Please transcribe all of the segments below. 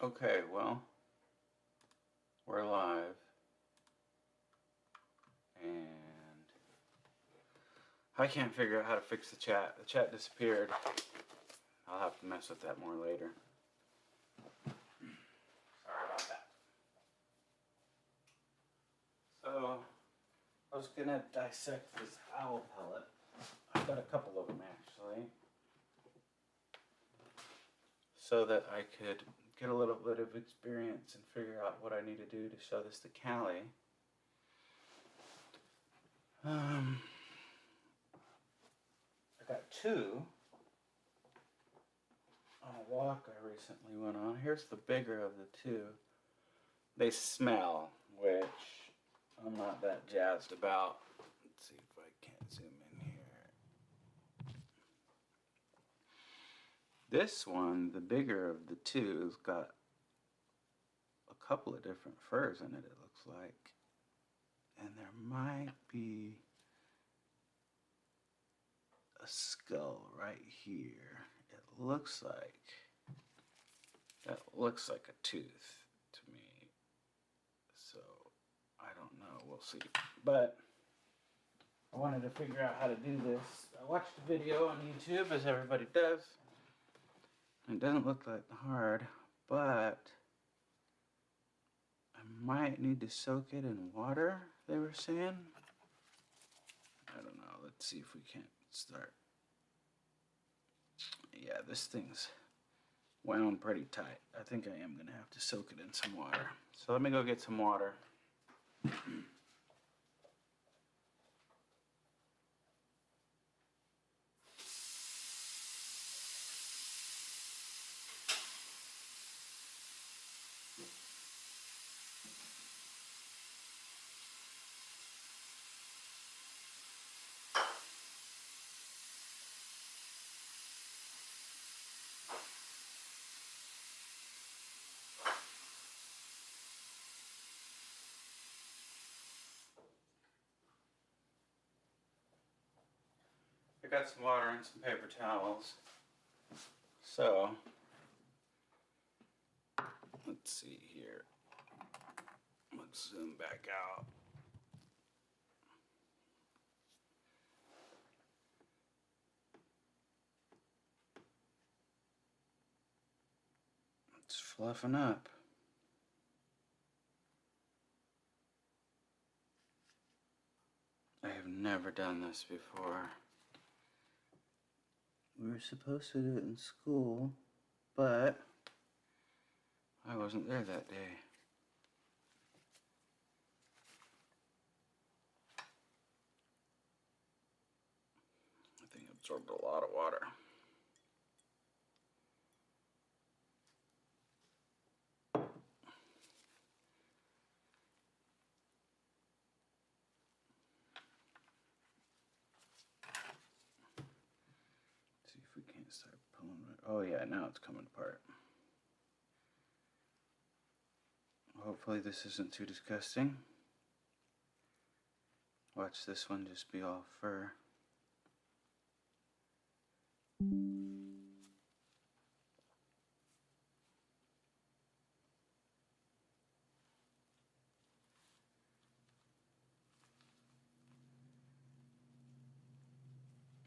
Okay, well, we're live, and I can't figure out how to fix the chat. The chat disappeared. I'll have to mess with that more later. Sorry about that. So, I was gonna dissect this owl pellet. I've got a couple of them actually, so that I could get a little bit of experience and figure out what I need to do to show this to Callie. I got two on a walk I recently went on. Here's the bigger of the two. They smell, which I'm not that jazzed about. Let's see if I can't zoom in here. This one, the bigger of the two, has got a couple of different furs in it, it looks like. And there might be a skull right here. It looks like, that looks like a tooth to me. So, I don't know, we'll see. But I wanted to figure out how to do this. I watched a video on YouTube, as everybody does. It doesn't look that hard, but I might need to soak it in water, they were saying. I don't know, let's see if we can't start. Yeah, this thing's wound pretty tight. I think I am gonna have to soak it in some water. So let me go get some water. I got some water and some paper towels. So, let's see here. Let's zoom back out. It's fluffing up. I have never done this before. We were supposed to do it in school, but I wasn't there that day. I think it absorbed a lot of water. See if we can't start pulling it. Oh yeah, now it's coming apart. Hopefully this isn't too disgusting. Watch this one just be all fur.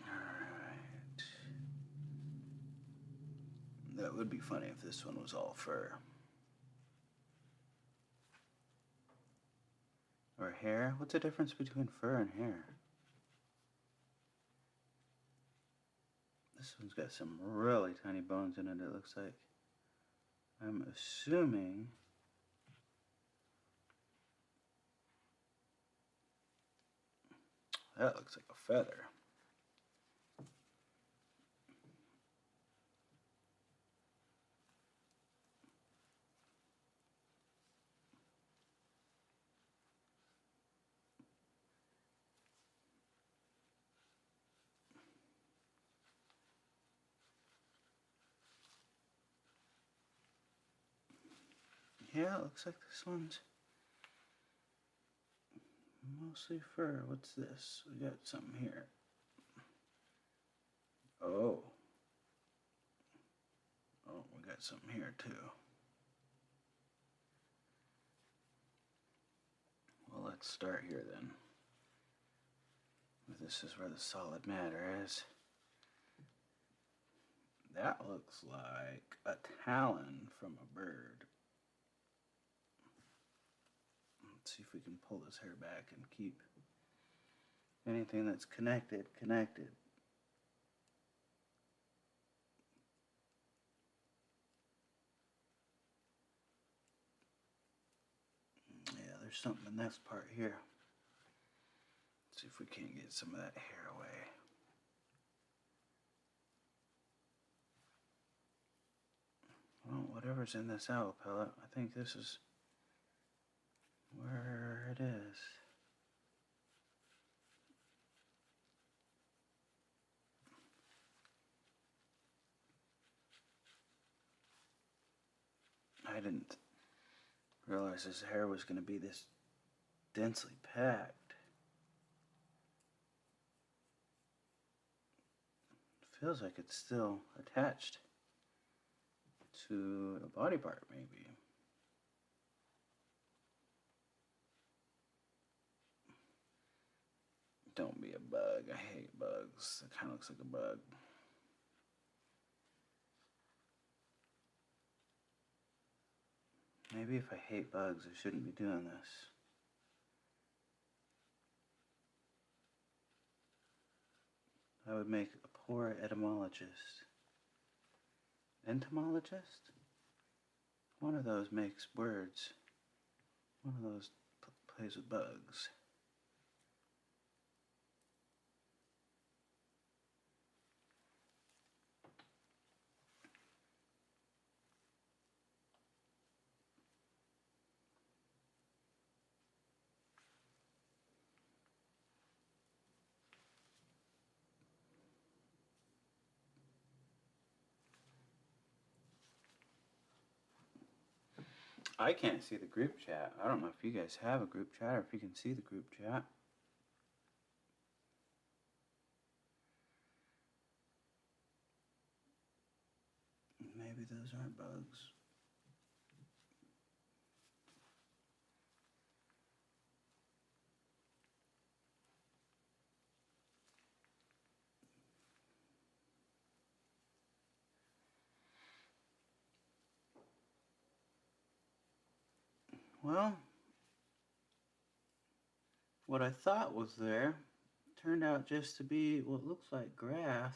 Alright. That would be funny if this one was all fur. Or hair? What's the difference between fur and hair? This one's got some really tiny bones in it, it looks like. I'm assuming that looks like a feather. Yeah, it looks like this one's mostly fur. What's this? We got something here. Oh. Oh, we got something here too. let's start here then. This is where the solid matter is. That looks like a talon from a bird. Let's see if we can pull this hair back and keep anything that's connected. Yeah, there's something in this part here. Let's see if we can't get some of that hair away. Well, whatever's in this owl pellet, I think this is where it is. I didn't realize his hair was going to be this densely packed. It feels like it's still attached to a body part, maybe. Don't be a bug. I hate bugs. It kind of looks like a bug. Maybe if I hate bugs, I shouldn't be doing this. I would make a poor etymologist. Entomologist? One of those makes words. One of those plays with bugs. I can't see the group chat. I don't know if you guys have a group chat or if you can see the group chat. Maybe those aren't bugs. Well, what I thought was there turned out just to be what looks like grass.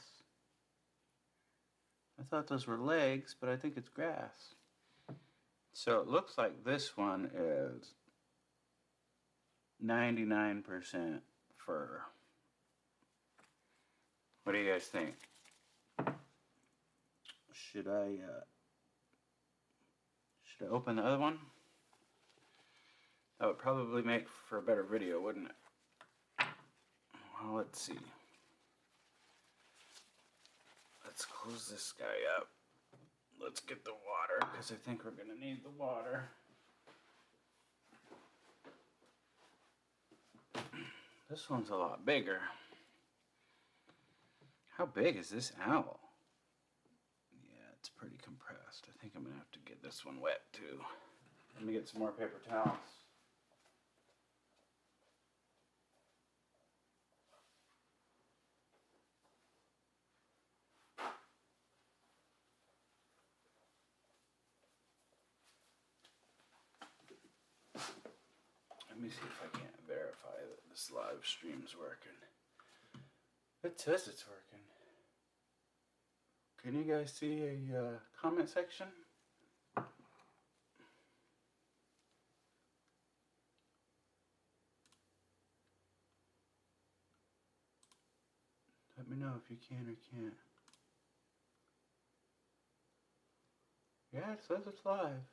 I thought those were legs, but I think it's grass. So it looks like this one is 99% fur. What do you guys think? Should I open the other one? That would probably make for a better video, wouldn't it? Well, let's see. Let's close this guy up. Let's get the water, because I think we're going to need the water. This one's a lot bigger. How big is this owl? Yeah, it's pretty compressed. I think I'm going to have to get this one wet, too. Let me get some more paper towels. Let me see if I can't verify that this live stream's working. It says it's working. Can you guys see a comment section? Let me know if you can or can't. Yeah, it says it's live.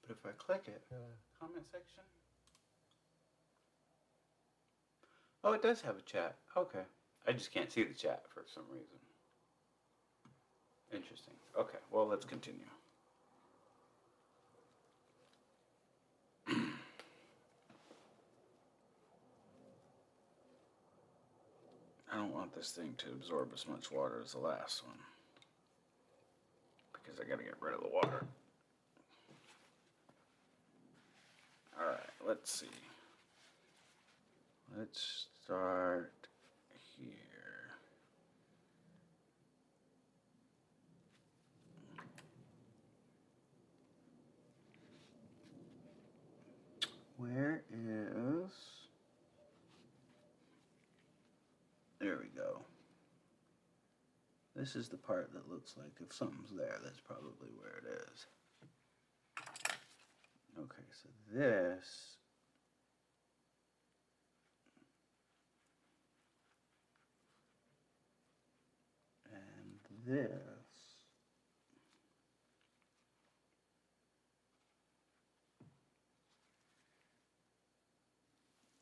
But if I click it, comment section. Oh, it does have a chat. Okay. I just can't see the chat for some reason. Interesting. Okay, well, let's continue. I don't want this thing to absorb as much water as the last one, because I gotta get rid of the water. Alright, let's see. Let's start here. Where is... There we go. This is the part that looks like if something's there, that's probably where it is. Okay, so this and this.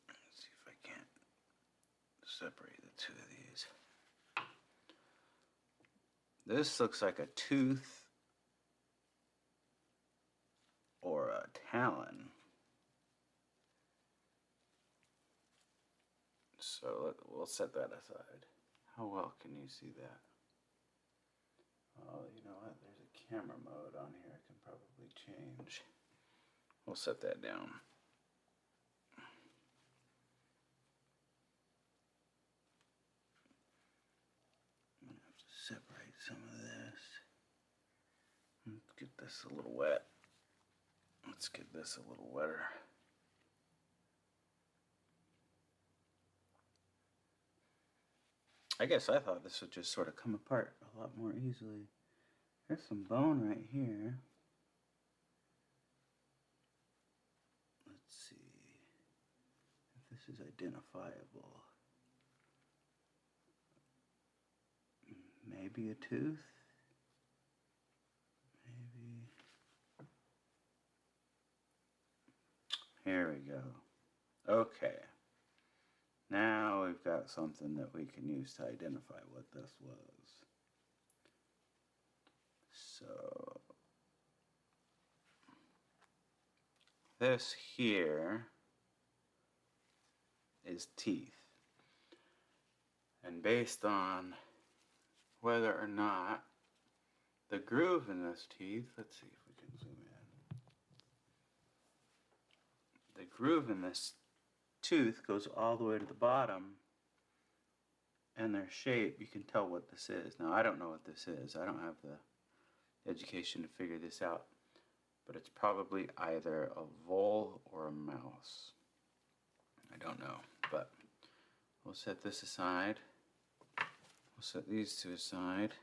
Let's see if I can't separate the two of these. This looks like a tooth or a talon. So we'll set that aside. How well can you see that? Oh, you know what? There's a camera mode on here I can probably change. We'll set that down. I'm going to have to separate some of this. Let's get this a little wet. Let's get this a little wetter. I guess I thought this would just sort of come apart a lot more easily. There's some bone right here. Let's see if this is identifiable. Maybe a tooth? Maybe. Here we go. Okay. Now we've got something that we can use to identify what this was. So this here is teeth. And based on whether or not the groove in this teeth, let's see if we can zoom in. The groove in this tooth goes all the way to the bottom, and their shape, you can tell what this is. Now I don't know what this is. I don't have the education to figure this out, but it's probably either a vole or a mouse. I don't know, but we'll set this aside. We'll set these two aside.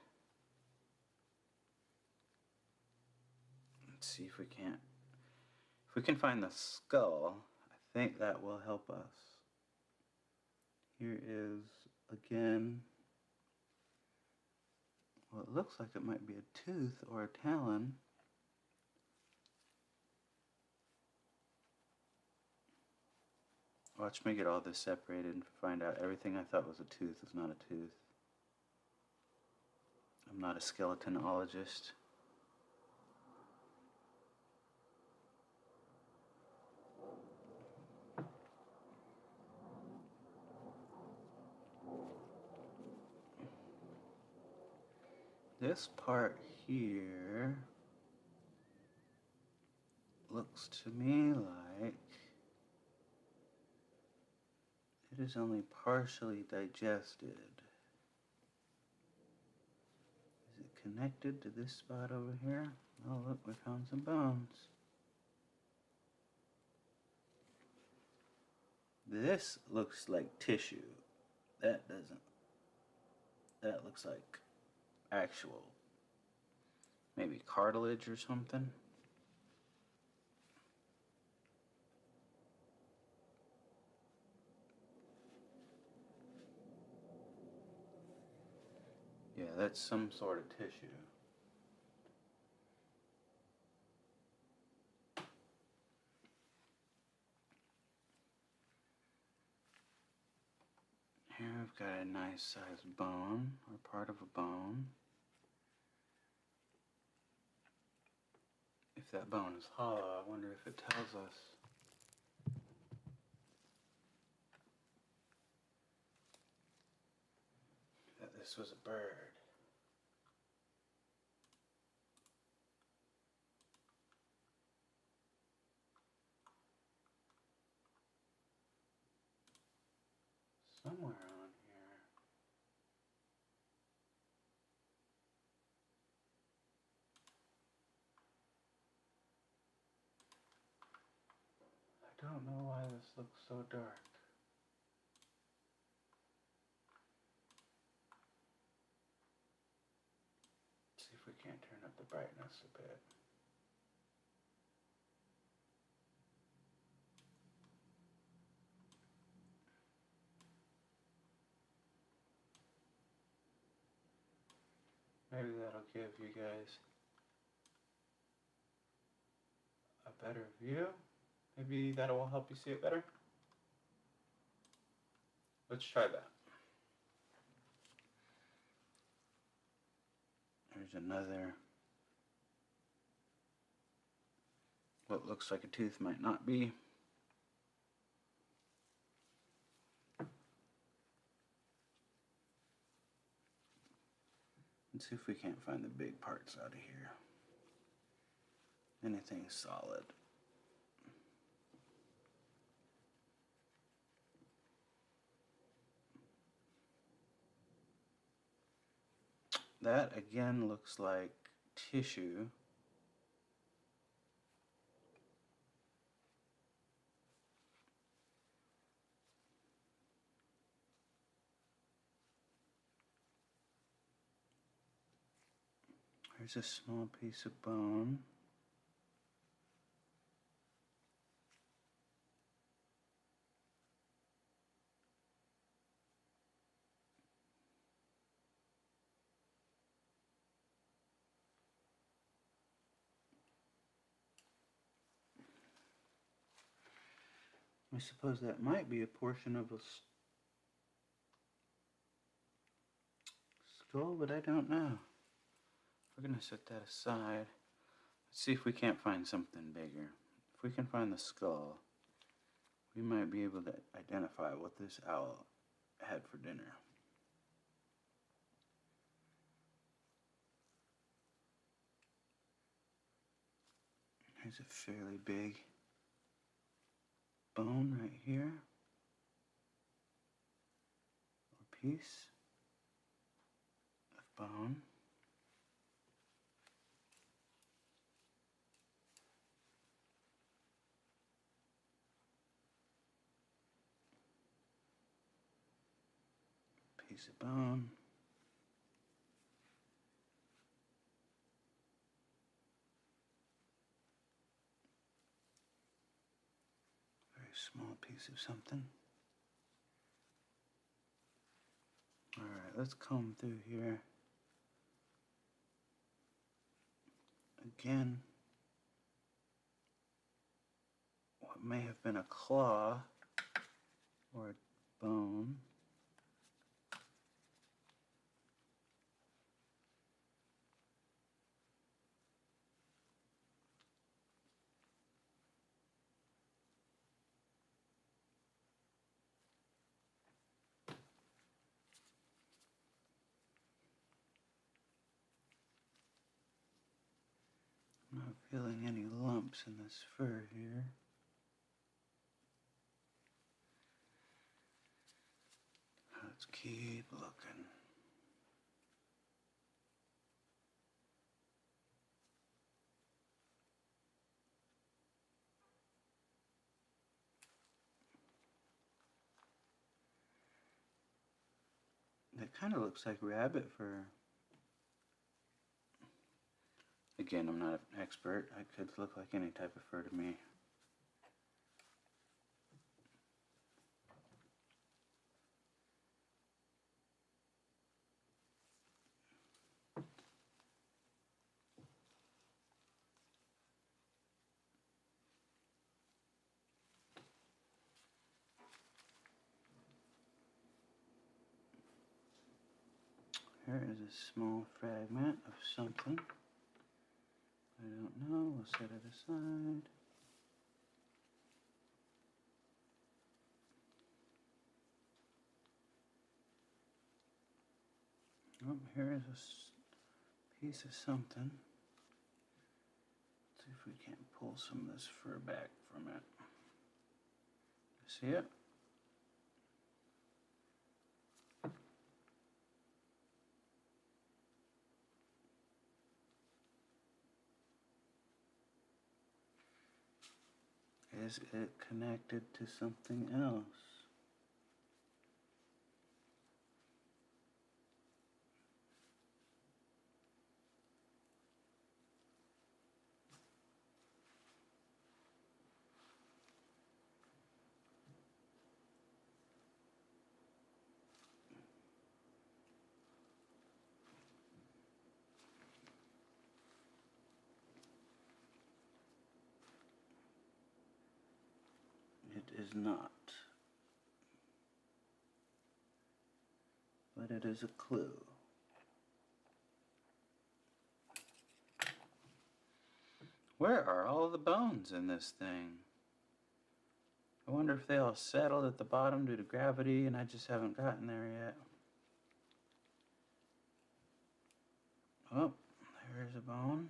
Let's see if we can find the skull. I think that will help us. Here is, again, well, it looks like it might be a tooth or a talon. Watch me get all this separated and find out everything I thought was a tooth is not a tooth. I'm not a skeletonologist. This part here looks to me like it is only partially digested. Is it connected to this spot over here? Oh look, we found some bones. This looks like tissue. That doesn't. That looks like actual, maybe cartilage or something. Yeah, that's some sort of tissue. Here I've got a nice sized bone, or part of a bone. If that bone is hollow, I wonder if it tells us. That this was a bird. Don't know why this looks so dark. See if we can't turn up the brightness a bit. Maybe that'll give you guys a better view. Maybe that will help you see it better. Let's try that. There's another. What looks like a tooth might not be. Let's see if we can't find the big parts out of here. Anything solid. That again looks like tissue. There's a small piece of bone. I suppose that might be a portion of a skull, but I don't know. We're going to set that aside. Let's see if we can't find something bigger. If we can find the skull, we might be able to identify what this owl had for dinner. Here's a fairly big bone right here, or piece of bone. Piece of bone. Very small piece of something. Alright, let's comb through here. Again, what may have been a claw or a bone. I'm not feeling any lumps in this fur here. Let's keep looking. That kind of looks like rabbit fur. Again, I'm not an expert. It could look like any type of fur to me. Here is a small fragment of something. I don't know. We'll set it aside. Oh, here is a piece of something. Let's see if we can't pull some of this fur back from it. See it? is it connected to something else? It is not. But it is a clue. Where are all the bones in this thing? I wonder if they all settled at the bottom due to gravity and I just haven't gotten there yet. Oh, there's a bone.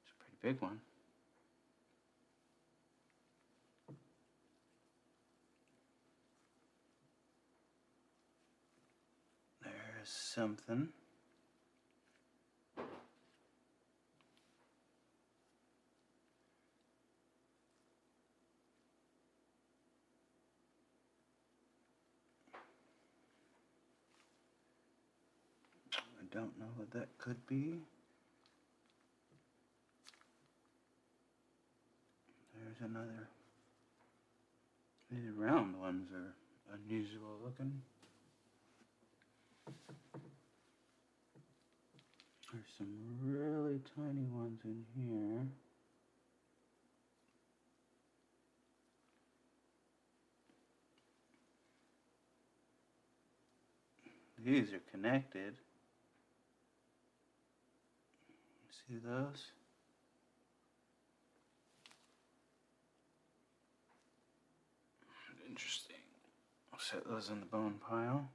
It's a pretty big one. There's something. I don't know what that could be. There's another. These round ones are unusual looking. There's some really tiny ones in here. These are connected. See those? Interesting. I'll set those in the bone pile.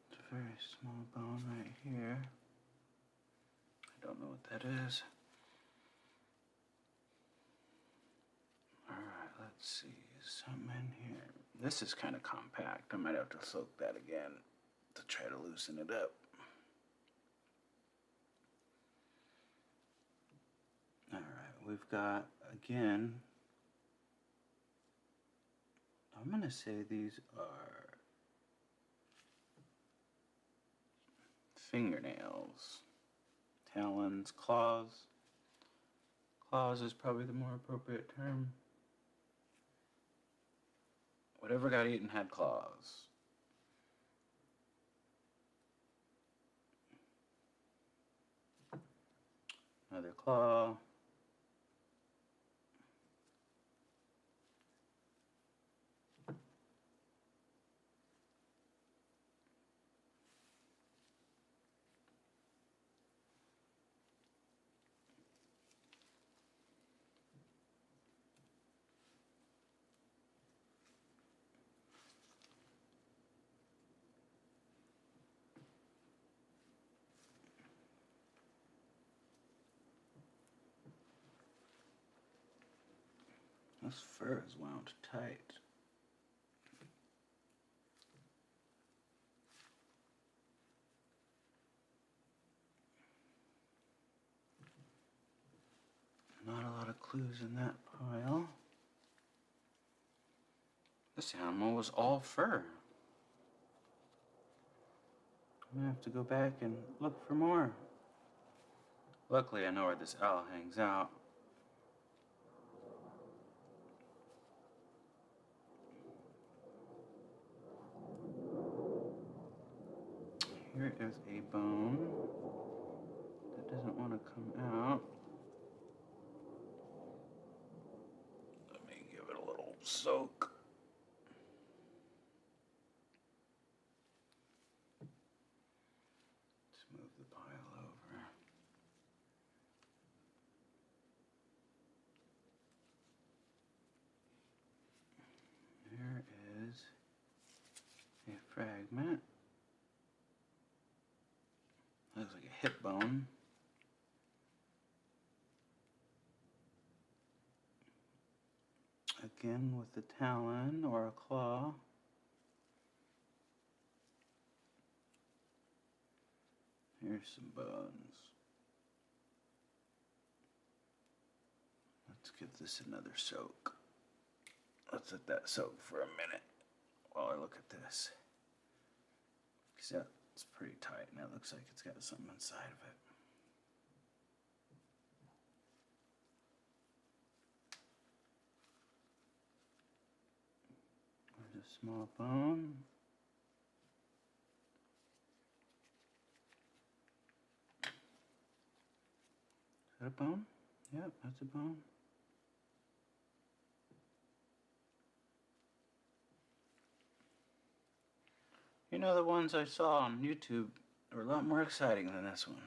It's a very small bone right here. I don't know what that is. Alright, let's see. Something in here. This is kind of compact. I might have to soak that again to try to loosen it up. Alright, we've got, again, I'm going to say these are fingernails, talons, claws. Claws is probably the more appropriate term. Whatever got eaten had claws. Another claw. This fur is wound tight. Not a lot of clues in that pile. This animal was all fur. I'm gonna have to go back and look for more. Luckily, I know where this owl hangs out. Here is a bone that doesn't want to come out. Let me give it a little soak. Let's move the pile over. There is a fragment. Looks like a hip bone. Again with the talon or a claw. Here's some bones. Let's give this another soak. Let's let that soak for a minute while I look at this. See, it's pretty tight and it looks like it's got something inside of it. There's a small bone. Is that a bone? Yep, that's a bone. You know, the ones I saw on YouTube were a lot more exciting than this one.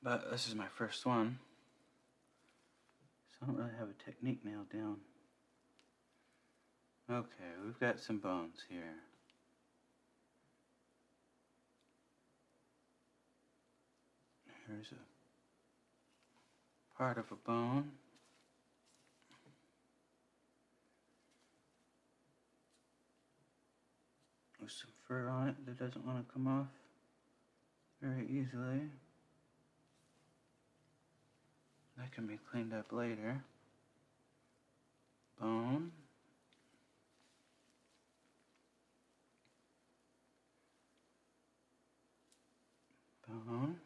But this is my first one, so I don't really have a technique nailed down. Okay, we've got some bones here. Here's a part of a bone. With some fur on it that doesn't want to come off very easily. That can be cleaned up later. Bone. Bone.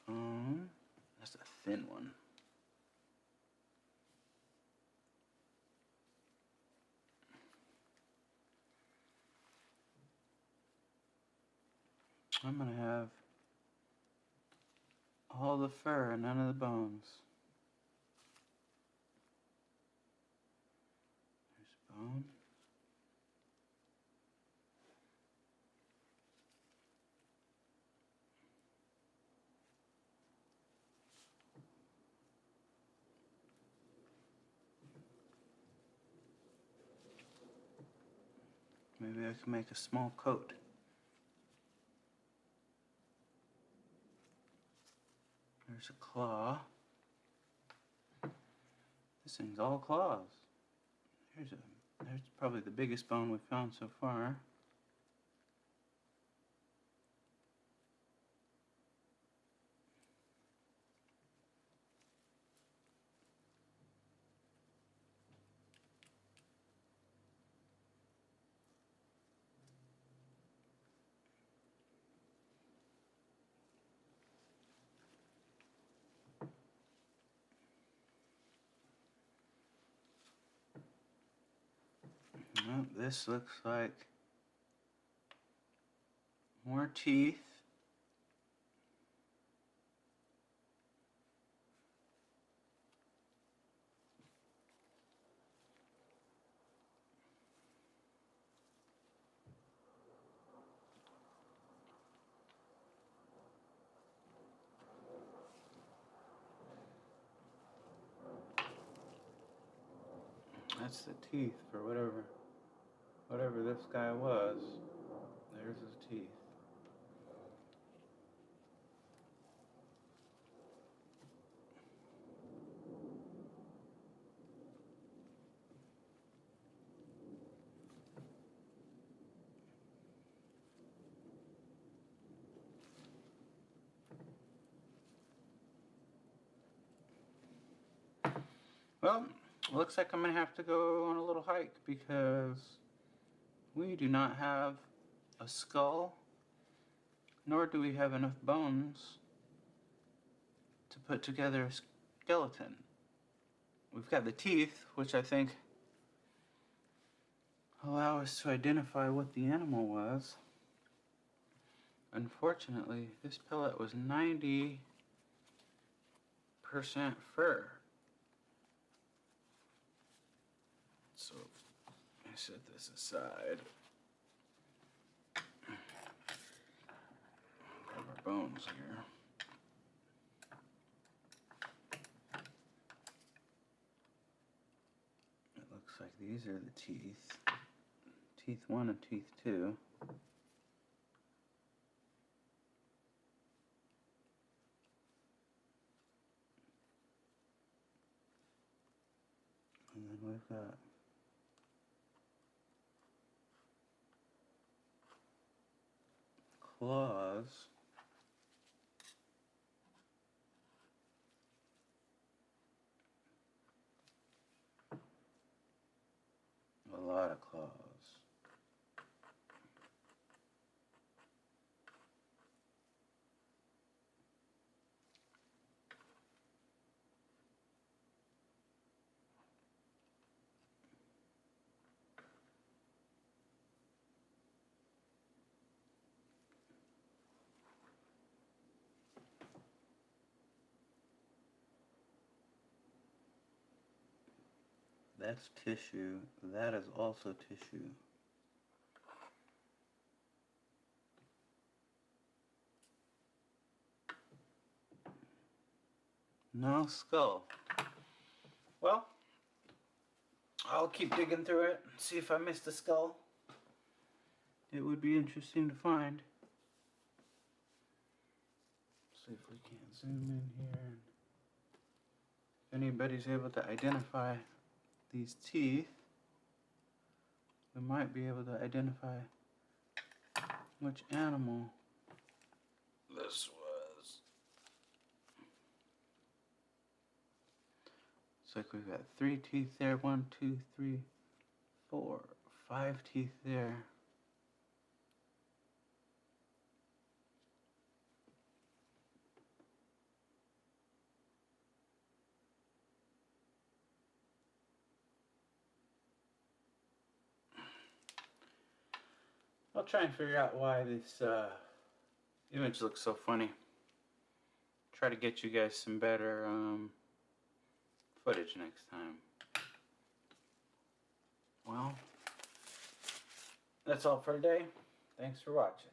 Bone. That's a thin one. I'm going to have all the fur and none of the bones. There's bone. Maybe I can make a small coat. There's a claw. This thing's all claws. There's probably the biggest bone we've found so far. Well, this looks like more teeth. That's the teeth for whatever this guy was. There's his teeth. Well, looks like I'm gonna have to go on a little hike because we do not have a skull, nor do we have enough bones to put together a skeleton. We've got the teeth, which I think allow us to identify what the animal was. Unfortunately, this pellet was 90% fur. So, I set this aside. Grab our bones here. Looks like these are the teeth. Teeth 1 and teeth 2. And then we've got claws. A lot of claws. That's tissue. That is also tissue. No skull. Well, I'll keep digging through it, see if I missed a skull. It would be interesting to find. See if we can't zoom in here. If anybody's able to identify these teeth, we might be able to identify which animal this was. It's like we've got 3 teeth there. 1, 2, 3, 4, 5 teeth there. I'll try and figure out why this image looks so funny. Try to get you guys some better footage next time. Well, that's all for today. Thanks for watching.